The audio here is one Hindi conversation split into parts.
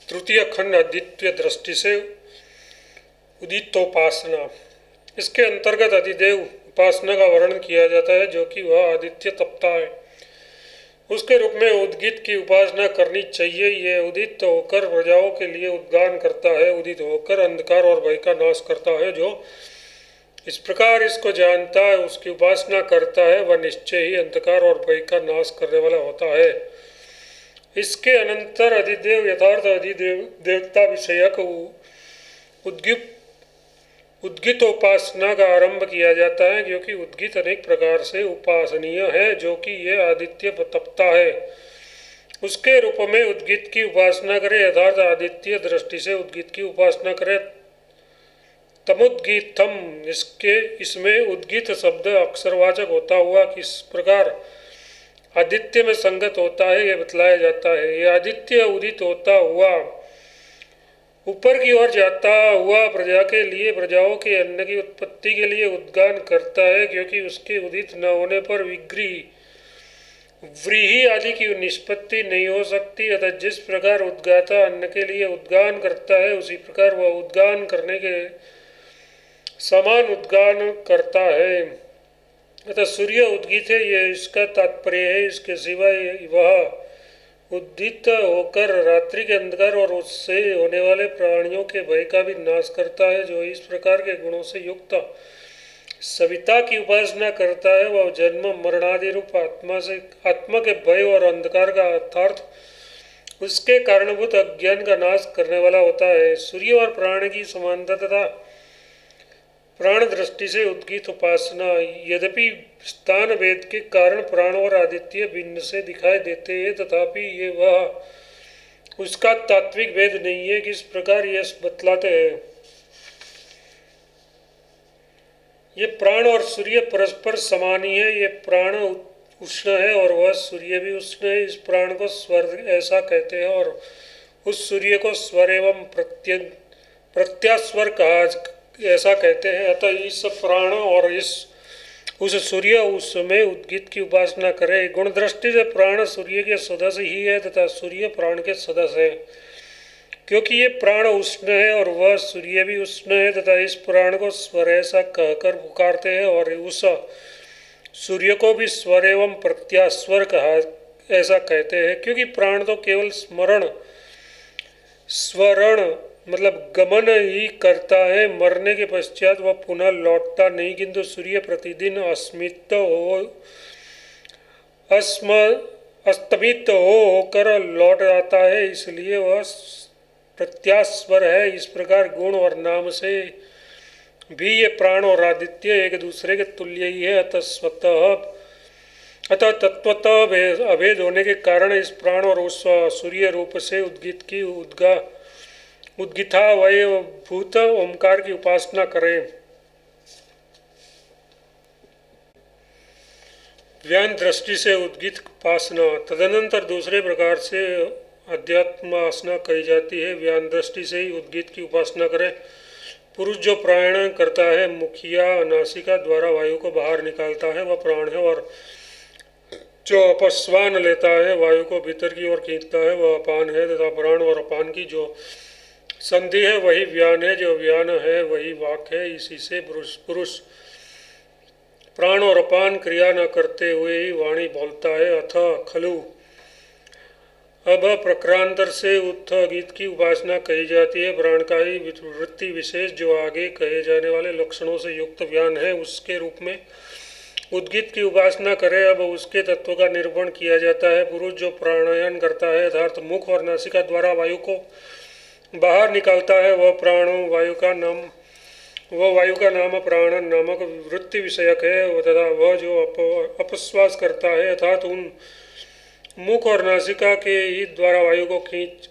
तृतीय खंड अद्वितीय दृष्टि से उदितोपासना। इसके अंतर्गत अधिदेव उपासना का वर्णन किया जाता है, जो कि वह आदित्य तपता है उसके रूप में उद्गीत की उपासना करनी चाहिए। यह उदित होकर प्रजाओं के लिए उद्गान करता है, उदित होकर अंधकार और भय का नाश करता है। जो इस प्रकार इसको जानता है, उसकी उपासना करता है, वह निश्चय ही अंधकार और भय का नाश करने वाला होता है। इसके अनंतर अधिदेव यथार्थ अधिदेव देवता विषयक उद्गीतोपासना का आरंभ किया जाता है, क्योंकि उद्गीत अनेक प्रकार से उपासनीय है। जो कि यह आदित्य तपता है उसके रूप में उद्गीत की उपासना करे। यथार्थ आदित्य दृष्टि से उद्गीत की उपासना करे। तमुद्गीतम, इसमें उद्गीत शब्द अक्षरवाचक होता हुआ किस प्रकार आदित्य में संगत होता है यह बतलाया जाता है। यह आदित्य उदित होता हुआ ऊपर की ओर जाता हुआ प्रजा के लिए, प्रजाओं के अन्न की उत्पत्ति के लिए उद्गान करता है, क्योंकि उसके उदित न होने पर व्रीहि आदि की निष्पत्ति नहीं हो सकती। अतः जिस प्रकार उद्गाता अन्न के लिए उद्गान करता है, उसी प्रकार वह उद्गान करने के समान उद्गान करता है। अतः सूर्य उद्गीत है, यह इसका तात्पर्य है। इसके सिवाय वह उद्दीत होकर रात्रि के अंधकार और उससे होने वाले प्राणियों के भय का भी नाश करता है। जो इस प्रकार के गुणों से युक्त सविता की उपासना करता है, वह जन्म मरणादि रूप आत्मा के भय और अंधकार का अर्थात उसके कारणभूत अज्ञान का नाश करने वाला होता है। सूर्य और प्राण की समानता तथा प्राण दृष्टि से उद्गीत उपासना, यद्यपि स्थान भेद के कारण प्राण और आदित्य भिन्न से दिखाई देते हैं, तथापि ये वह उसका तात्विक भेद नहीं है। किस प्रकार यह बतलाते हैं। ये प्राण और सूर्य परस्पर समान ही है। ये प्राण उष्ण है और वह सूर्य भी उष्ण है। इस प्राण को स्वर ऐसा कहते हैं और उस सूर्य को स्वर एवं प्रत्यास्वर कहा ऐसा कहते हैं। अतः इस प्राण और उस सूर्य उसमें उद्गीत की उपासना करे। गुण दृष्टि से प्राण सूर्य के सदस्य ही है तथा सूर्य प्राण के सदस्य है, क्योंकि ये प्राण उष्ण है और वह सूर्य भी उष्ण है। तथा इस प्राण को स्वर ऐसा कहकर पुकारते हैं और उस सूर्य को भी स्वर एवं प्रत्यास्वर कहा ऐसा कहते हैं, क्योंकि प्राण तो केवल स्वरण मतलब गमन ही करता है। मरने के पश्चात वह पुनः लौटता नहीं, किंतु सूर्य प्रतिदिन अस्तमित होकर लौट आता है, इसलिए वह प्रत्यास्वर है। इस प्रकार गुण और नाम से भी ये प्राण और आदित्य एक दूसरे के तुल्य ही है। अतः तत्वतः अभेद होने के कारण इस प्राण और उस सूर्य रूप से उद्गीत की उद्गीतावय भूत ओंकार की उपासना करें। व्यान दृष्टि से उद्गीत उपासना। तदनंतर दूसरे प्रकार से अध्यात्मासना कही जाती है। व्यान दृष्टि से ही उद्गीत की उपासना करें। पुरुष जो प्राणायाम करता है, मुखिया नासिका द्वारा वायु को बाहर निकालता है, वह प्राण है। और जो अपस्वान लेता है, वायु को भीतर की ओर खींचता है, वह अपान है। तथा प्राण और अपान की जो संधि है वही व्यान है। जो व्यान है वही वाक है। इसी से पुरुष प्राण और अपान क्रिया न करते हुए ही वाणी बोलता है। अथ खलु, अब प्रक्रांतर से उत्थ गीत की उपासना कही जाती है। प्राण का ही वृत्ति विशेष जो आगे कहे जाने वाले लक्षणों से युक्त व्यान है, उसके रूप में उद्गीत की उपासना करे। अब उसके तत्व का निरूपण किया जाता है। पुरुष जो प्राणायाम करता है अर्थात मुख और नासिका द्वारा वायु को बाहर निकालता है, वह वायु का नाम प्राण नामक वृत्ति विषयक है। तथा वह जो अपश्वास करता है अर्थात उन मुख और नासिका के ही द्वारा वायु को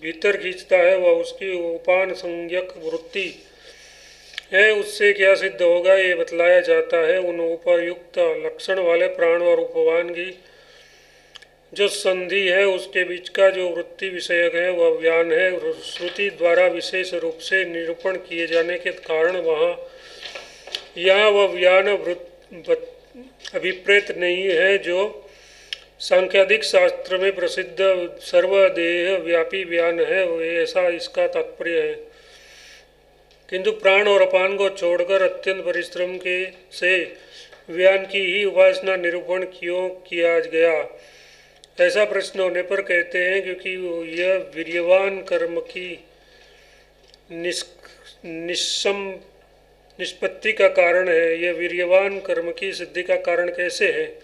भीतर खींचता है, वह उसकी उपान संज्ञक वृत्ति है। उससे क्या सिद्ध होगा ये बतलाया जाता है। उन उपयुक्त लक्षण वाले प्राण और उपवान की जो संधि है, उसके बीच का जो वृत्ति विषयक है वह व्यान है। श्रुति द्वारा विशेष रूप से निरूपण किए जाने के कारण यहाँ वह व्यान अभिप्रेत नहीं है। जो सांख्यादिक शास्त्र में प्रसिद्ध सर्वदेह व्यापी व्यान है, ऐसा इसका तात्पर्य है। किंतु प्राण और अपान को छोड़कर अत्यंत परिश्रम के से व्यान की ही उपासना निरूपण क्यों किया गया? ऐसा प्रश्न होने पर कहते हैं क्योंकि यह वीर्यवान कर्म की निष्पत्ति का कारण है। यह वीर्यवान कर्म की सिद्धि का कारण कैसे है?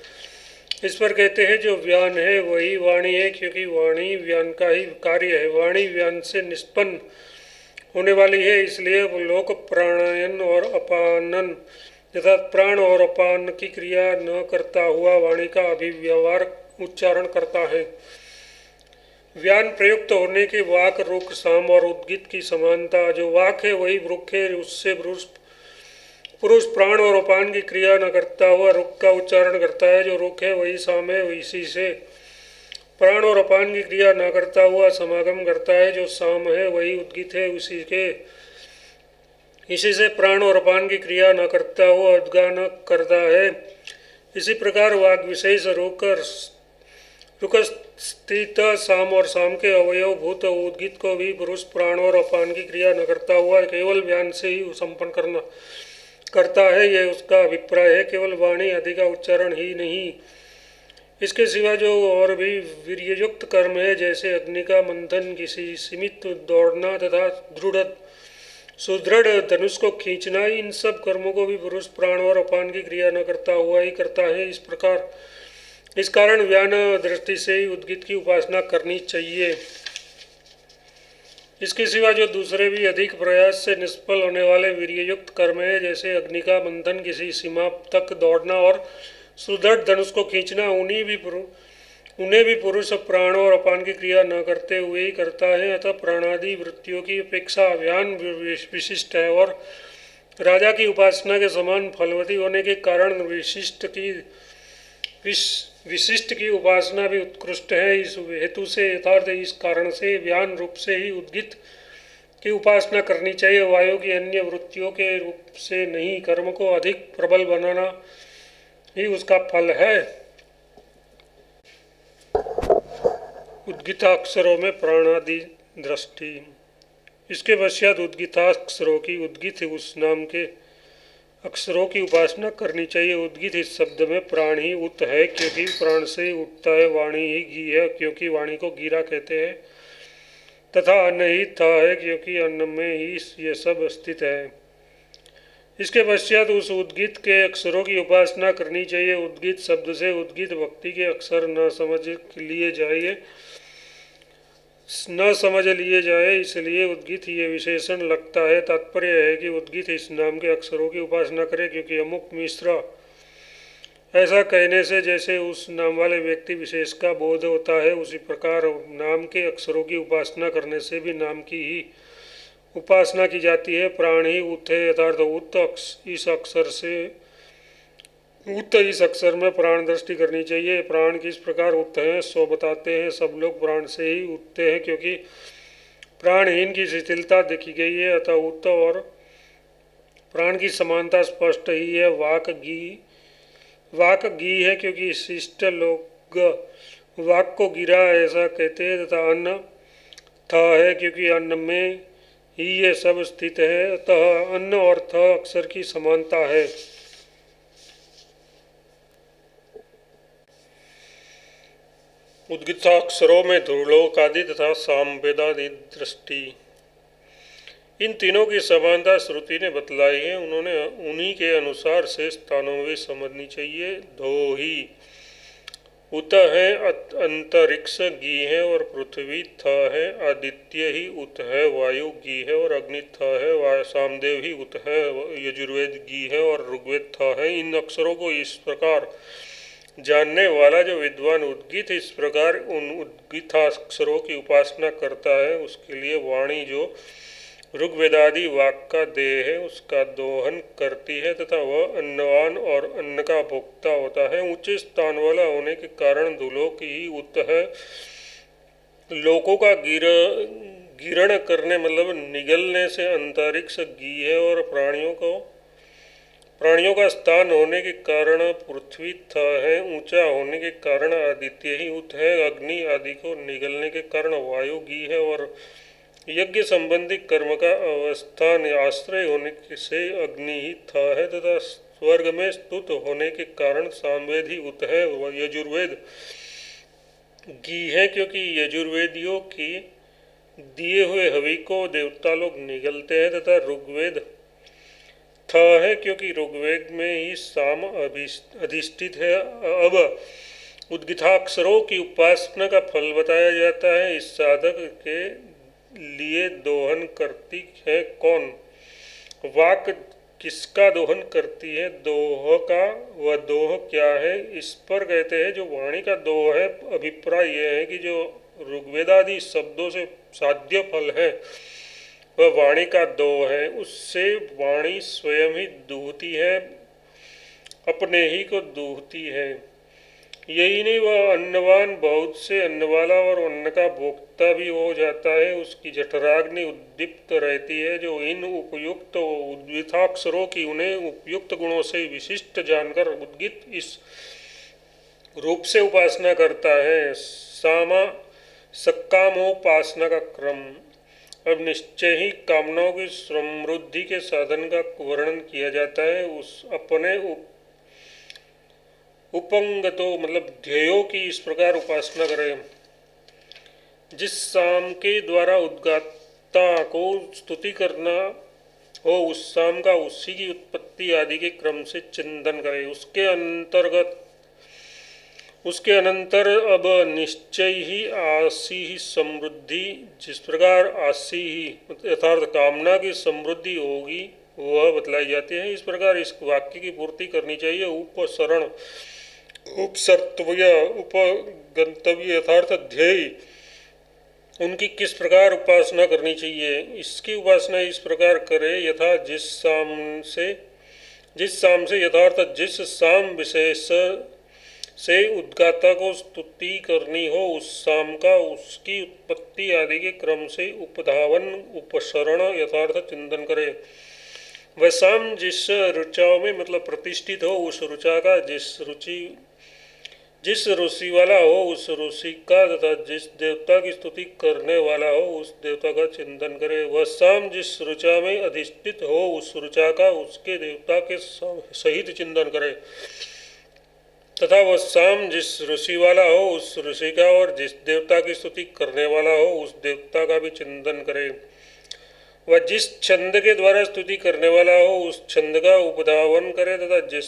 इस पर कहते हैं जो व्यान है वही वाणी है, क्योंकि वाणी व्यान का ही कार्य है। वाणी व्यान से निष्पन्न होने वाली है, इसलिए लोक प्राणायन और अपानन तथा प्राण और अपान की क्रिया न करता हुआ वाणी का अभिव्यवहार उच्चारण करता है। व्यान प्रयुक्त होने के वाक, रुक, साम और उद्गित की समानता। जो वाक है वही वृक्ष है, उससे पुरुष प्राण और अपान की क्रिया न करता हुआ रुक का उच्चारण करता है। जो रुक है वही साम है, इसी से प्राण और अपान की क्रिया न करता हुआ समागम करता है। जो साम है वही उद्गित है, इसी से प्राण और अपान की क्रिया न करता हुआ उद्गान करता है। इसी प्रकार वाक विशेष रुक स्थित साम और साम के अवयव भूत उद्गित को भी पुरुष प्राण और अपान की क्रिया न करता हुआ केवल व्यान से ही संपन्न करता है। यह उसका अभिप्राय है। केवल वाणी आदि का उच्चारण ही नहीं, इसके सिवा जो और भी वीर्ययुक्त कर्म है, जैसे अग्नि का मंथन, किसी सीमित दौड़ना तथा सुदृढ़ धनुष को खींचना, इन सब कर्मों को भी पुरुष प्राण और अपान की क्रिया न करता हुआ ही करता है। इस कारण व्यान दृष्टि से ही उद्गित की उपासना करनी चाहिए। इसके सिवा जो दूसरे भी अधिक प्रयास से निष्फल होने वाले वीर्ययुक्त कर्म है, जैसे अग्नि का मंथन, किसी सीमा तक दौड़ना और सुदृढ़ धनुष को खींचना, उन्हें भी पुरुष प्राण और अपान की क्रिया न करते हुए ही करता है। अतः प्राणादि वृत्तियों की अपेक्षा व्यान विशिष्ट है और राजा की उपासना के समान फलवती होने के कारण विशिष्ट की उपासना भी उत्कृष्ट है। इस हेतु से यथार्थ इस कारण से व्यान रूप से ही उद्गित की उपासना करनी चाहिए, वायु की अन्य वृत्तियों के रूप से नहीं। कर्म को अधिक प्रबल बनाना ही उसका फल है। उद्गिताक्षरों में प्राणादि दृष्टि। इसके पश्चात उद्गिताक्षरों की उद्गित उस नाम के अक्षरों की उपासना करनी चाहिए। उद्गित इस शब्द में प्राण ही उत है, क्योंकि प्राण से ही उठता है। वाणी ही गी है, क्योंकि वाणी को गिरा कहते हैं। तथा अन्न ही था है, क्योंकि अन्न में ही ये सब स्थित है। इसके पश्चात उस उद्गित के अक्षरों की उपासना करनी चाहिए। उद्गित शब्द से उद्गित भक्ति के अक्षर न समझ लिए जाए, इसलिए उद्गित ये विशेषण लगता है। तात्पर्य है कि उद्गित इस नाम के अक्षरों की उपासना करे, क्योंकि अमुक मिश्रा ऐसा कहने से जैसे उस नाम वाले व्यक्ति विशेष का बोध होता है, उसी प्रकार नाम के अक्षरों की उपासना करने से भी नाम की ही उपासना की जाती है। प्राण ही उत है, अर्थात इस अक्षर में प्राण दृष्टि करनी चाहिए। प्राण किस प्रकार उत हैं सो बताते हैं। सब लोग प्राण से ही उठते हैं, क्योंकि प्राणहीन की शिथिलता देखी गई है। अतः उत और प्राण की समानता स्पष्ट ही है। वाक गी है, क्योंकि शिष्ट लोग वाक को गिरा ऐसा कहते हैं। तथा अन्न था है, क्योंकि अन्न में ही ये सब स्थित है। अतः अन्न और थ अक्षर की समानता है। उद्गिताक्षरों में ध्रुवलोक आदि तथा सामवेदादि दृष्टि, इन तीनों की समानता श्रुति ने बतलाई है। उन्हीं के अनुसार से स्थानों में समझनी चाहिए। धो ही उत है, अंतरिक्ष गी है और पृथ्वी थ है। आदित्य ही उत है, वायु गी है और अग्नि थ है। सामदेव ही उत है, यजुर्वेद गी है और ऋग्वेद थ है। इन अक्षरों को इस प्रकार जानने वाला जो विद्वान उद्गित इस प्रकार उन उद्गिताक्षरों की उपासना करता है, उसके लिए वाणी जो ऋग्वेदादि वाक का देह है उसका दोहन करती है, तथा वह अन्नवान और अन्न का भोक्ता होता है। ऊंचे स्थान वाला होने के कारण दुलोक ही उत है। लोकों का गिरण करने मतलब निगलने से अंतरिक्ष गी है और प्राणियों का स्थान होने के कारण पृथ्वी थ है, ऊंचा होने के कारण आदित्य ही उत है, अग्नि आदि को निगलने के कारण वायु गी है, और यज्ञ संबंधी कर्म का अवस्थान आश्रय होने से अग्नि ही था है, तथा स्वर्ग में स्तुत होने के कारण सामवेद ही उत है, यजुर्वेद गी है, क्योंकि यजुर्वेदियों की दिए हुए हवि को देवता लोग निगलते हैं, तथा ऋग्वेद थ है, क्योंकि ऋग्वेद में ही साम अधिष्ठित है। अब उद्गीताक्षरों की उपासना का फल बताया जाता है। इस साधक के लिए दोहन करती है कौन? वाक किसका दोहन करती है? दोह का वह दोह क्या है? इस पर कहते हैं जो वाणी का दोह है, अभिप्राय यह है कि जो ऋग्वेदादि शब्दों से साध्य फल है वह वाणी का दोह है, उससे वाणी स्वयं ही दूहती है, अपने ही को दूहती है। यही नहीं, वह अन्नवान बहुत से अन्न वाला और अन्न का भोक्ता भी हो जाता है। उसकी जठराग्नि उद्दीप्त रहती है। जो इन उपयुक्त उद्गीताक्षरों की उन्हें उपयुक्त गुणों से विशिष्ट जानकर उद्गीत इस रूप से उपासना करता है। सामा सकामोपासना का क्रम। अब निश्चय ही कामनाओं की समृद्धि के साधन का वर्णन किया जाता है। उस अपने उपंगतो मतलब ध्येयों की इस प्रकार उपासना करें। जिस साम के द्वारा उद्गाता को स्तुति करना हो, उस साम का उसी की उत्पत्ति आदि के क्रम से चिंतन करें। उसके अनंतर अब निश्चय ही आसी ही समृद्धि, जिस प्रकार आसी ही यथार्थ कामना की समृद्धि होगी वह बतलाई जाती है। इस प्रकार इस वाक्य की पूर्ति करनी चाहिए। उपसरण, उपसर्तव्य, उपगंतव्य यथार्थ ध्येय, उनकी किस प्रकार उपासना करनी चाहिए। इसकी उपासना इस प्रकार करे यथा जिस साम से यथार्थ जिस साम विशेष से उद्गाता को स्तुति करनी हो, उस साम का उसकी उत्पत्ति आदि के क्रम से उपधावन उपसरण यथार्थ चिंतन करे। वह साम जिस ऋचाओं में मतलब प्रतिष्ठित हो, उस ऋचा का जिस ऋषि वाला हो उस ऋषि का, तथा जिस देवता की स्तुति करने वाला हो उस देवता का चिंतन करे। वह साम जिस ऋचा में अधिष्ठित हो, उस ऋचा का उसके देवता के सहित चिंतन करे, तथा वह साम जिस ऋषि वाला हो उस ऋषि का, और जिस देवता की स्तुति करने वाला हो उस देवता का भी चिंतन करे। वह जिस छंद के द्वारा स्तुति करने वाला हो उस छंद का उपधावन करे, तथा जिस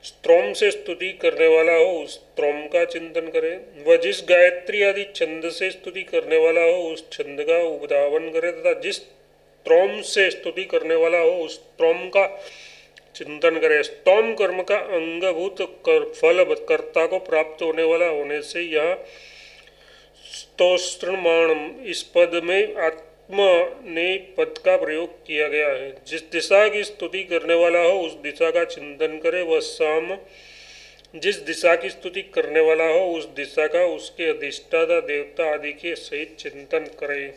स्त्रोम से स्तुति करने वाला हो उस स्त्रोम का चिंतन करे। वह जिस गायत्री आदि छंद से स्तुति करने वाला हो उस छंद का उपधावन करे, तथा जिस स्त्रोम से स्तुति करने वाला हो उस स्त्रोम का चिंतन करे। स्तोम कर्म का अंगभूत फल कर्ता को प्राप्त होने वाला होने से यह स्तोत्रमाणम इस पद में आत्मा ने पद का प्रयोग किया गया है। जिस दिशा की स्तुति करने वाला हो उस दिशा का चिंतन करे। वह साम जिस दिशा की स्तुति करने वाला हो उस दिशा का उसके अधिष्ठाता देवता आदि के सहित चिंतन करे।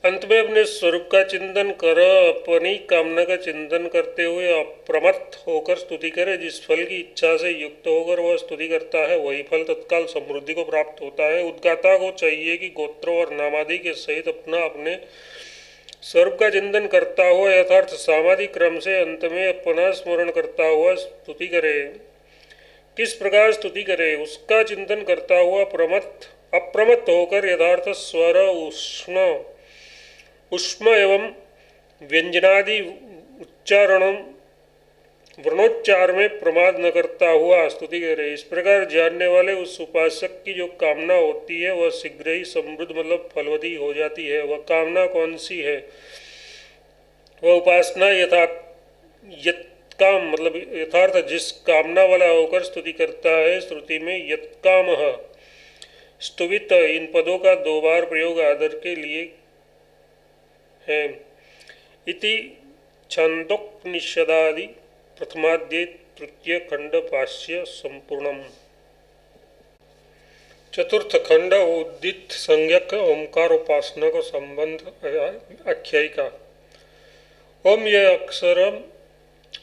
अंत में अपने स्वरूप का चिंतन कर अपनी कामना का चिंतन करते हुए अप्रमत्त होकर स्तुति करे। जिस फल की इच्छा से युक्त होकर वह स्तुति करता है वही फल तत्काल समृद्धि को प्राप्त होता है। उद्गाता को चाहिए कि गोत्र और नामादि के सहित अपने स्वरूप का चिंतन करता हुआ यथार्थ सामादि क्रम से अंत में अपना स्मरण करता हुआ स्तुति करे। किस प्रकार स्तुति करे उसका चिंतन करता हुआ अप्रमत्त होकर यथार्थ स्वर उष्म एवं व्यंजनादि वर्णोच्चार में प्रमाद न करता हुआ स्तुति करे। इस प्रकार जानने वाले उस उपासक की जो कामना होती है वह शीघ्र ही समृद्ध मतलब फलवती हो जाती है। वह कामना कौन सी है? वह उपासना यत्काम मतलब यथार्थ जिस कामना वाला होकर स्तुति करता है। श्रुति में यत्कामः स्तुवित इन पदों का दो बार प्रयोग आदर के लिए है। इति छांदोपनिषदादि प्रथमाध्याय तृतीय खंड भाष्य संपूर्णम। चतुर्थ खंड उदित संज्ञक ओंकार उपासना को संबंध आख्यायिका। ओम यह अक्षर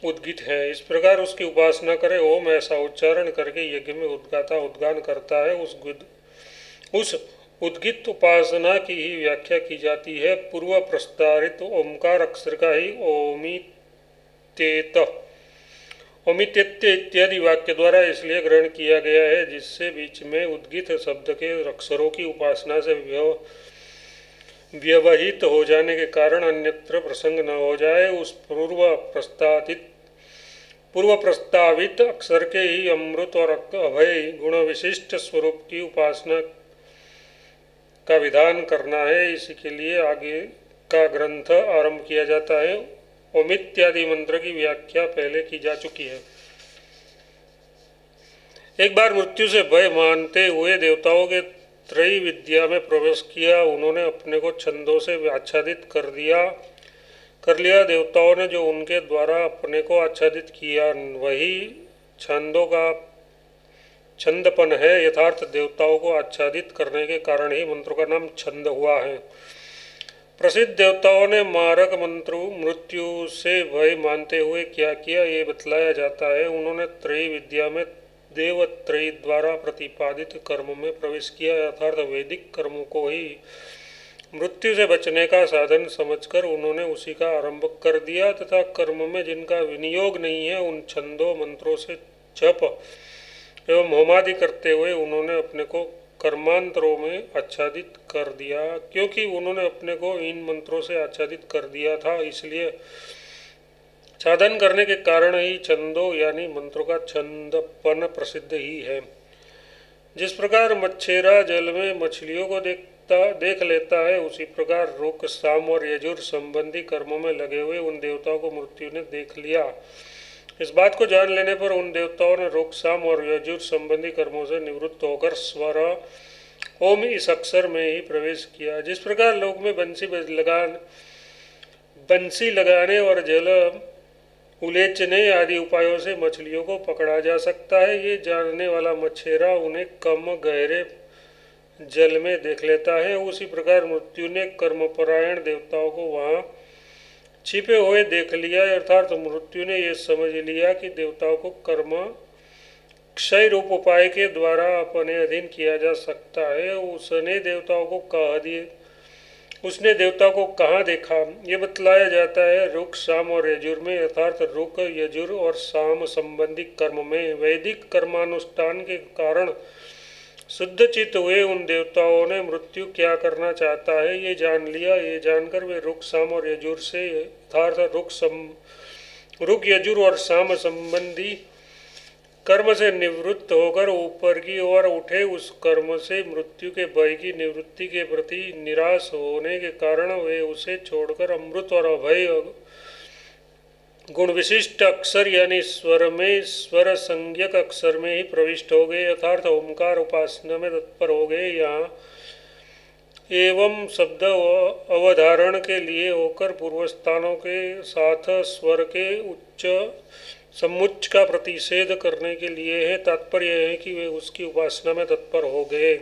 उद्गित है, इस प्रकार उसकी उपासना करें। ओम ऐसा उच्चारण करके यज्ञ में उद्गाता उद्गान करता है। उस उद्गित उपासना की ही व्याख्या की जाती है। पूर्व प्रस्तावित ओमकार अक्षर का ही ओमितेत ओमितेत्य इत्यादि वाक्य द्वारा इसलिए ग्रहण किया गया है, जिससे बीच में उद्गित शब्द के अक्षरों की उपासना से व्यवहित हो जाने के कारण अन्यत्र प्रसंग न हो जाए। उस पूर्व प्रस्तावित अक्षर के ही अमृत और अभय गुण विशिष्ट स्वरूप की उपासना का विधान करना है। इसी के लिए आगे का ग्रंथ आरंभ किया जाता है। ओमित्यादि मंत्र की व्याख्या पहले की जा चुकी है। एक बार मृत्यु से भय मानते हुए देवताओं के त्रयी विद्या में प्रवेश किया। उन्होंने अपने को छंदों से आच्छादित कर लिया। देवताओं ने जो उनके द्वारा अपने को आच्छादित किया वही छंदों का छंदपन है। यथार्थ देवताओं को आच्छादित करने के कारण ही मंत्रों का नाम छंद हुआ है। प्रसिद्ध देवताओं ने मारक मृत्यु से भय मानते हुए क्या किया, ये बतलाया जाता है। उन्होंने त्रयी विद्या में देवत्रयी द्वारा प्रतिपादित कर्म में प्रवेश किया। अर्थात वैदिक कर्मों को ही मृत्यु से बचने का साधन समझकर उन्होंने उसी का आरंभ कर दिया तथा कर्म में जिनका विनियोग नहीं है उन छंदों मंत्रों से जप एवं होमादि करते हुए उन्होंने अपने को कर्मांतरों में आच्छादित कर दिया। क्योंकि उन्होंने अपने को इन मंत्रों से आच्छादित कर दिया था, इसलिए साधन करने के कारण ही छंदों यानी मंत्रों का छंदपन प्रसिद्ध ही है। जिस प्रकार मच्छेरा जल में मछलियों को देख लेता है, उसी प्रकार रुक साम और यजुर संबंधी कर्मों में लगे हुए उन देवताओं को मृत्यु ने देख लिया। इस बात को जान लेने पर उन देवताओं ने रुक साम और यजुर संबंधी कर्मों से निवृत्त होकर स्वर ओम इस अक्षर में ही प्रवेश किया। जिस प्रकार लोक में बंसी लगाने और जल उलेचने आदि उपायों से मछलियों को पकड़ा जा सकता है, ये जानने वाला मच्छेरा उन्हें कम गहरे जल में देख लेता है। उसी प्रकार मृत्यु ने कर्मपरायण देवताओं को वहाँ छिपे हुए देख लिया। अर्थात मृत्यु ने यह समझ लिया कि देवताओं को कर्म क्षय रूप उपाय के द्वारा अपने अधीन किया जा सकता है। उसने देवता को कहाँ देखा, ये बतलाया जाता है रुक साम और यजुर में। अर्थात रुक यजुर और साम संबंधी कर्म में वैदिक कर्मानुष्ठान के कारण शुद्ध चित्त हुए उन देवताओं ने मृत्यु क्या करना चाहता है ये जान लिया। ये जानकर वे रुक साम और यजुर से अर्थात रुक यजुर और साम संबंधी कर्म से निवृत्त होकर ऊपर की ओर उठे। उस कर्म से मृत्यु के भय की निवृत्ति के प्रति निराश होने के कारण वे उसे छोड़कर अमृत और अभय गुण विशिष्ट अक्षर यानी स्वर संज्ञक अक्षर में ही प्रविष्ट हो गए। अर्थात ओमकार उपासना में तत्पर हो गए। यहाँ एवं शब्द अवधारण के लिए होकर पूर्व स्थानों के साथ स्वर के उच्च समुच्च का प्रतिषेध करने के लिए है। तात्पर्य है कि वे उसकी उपासना में तत्पर हो गए।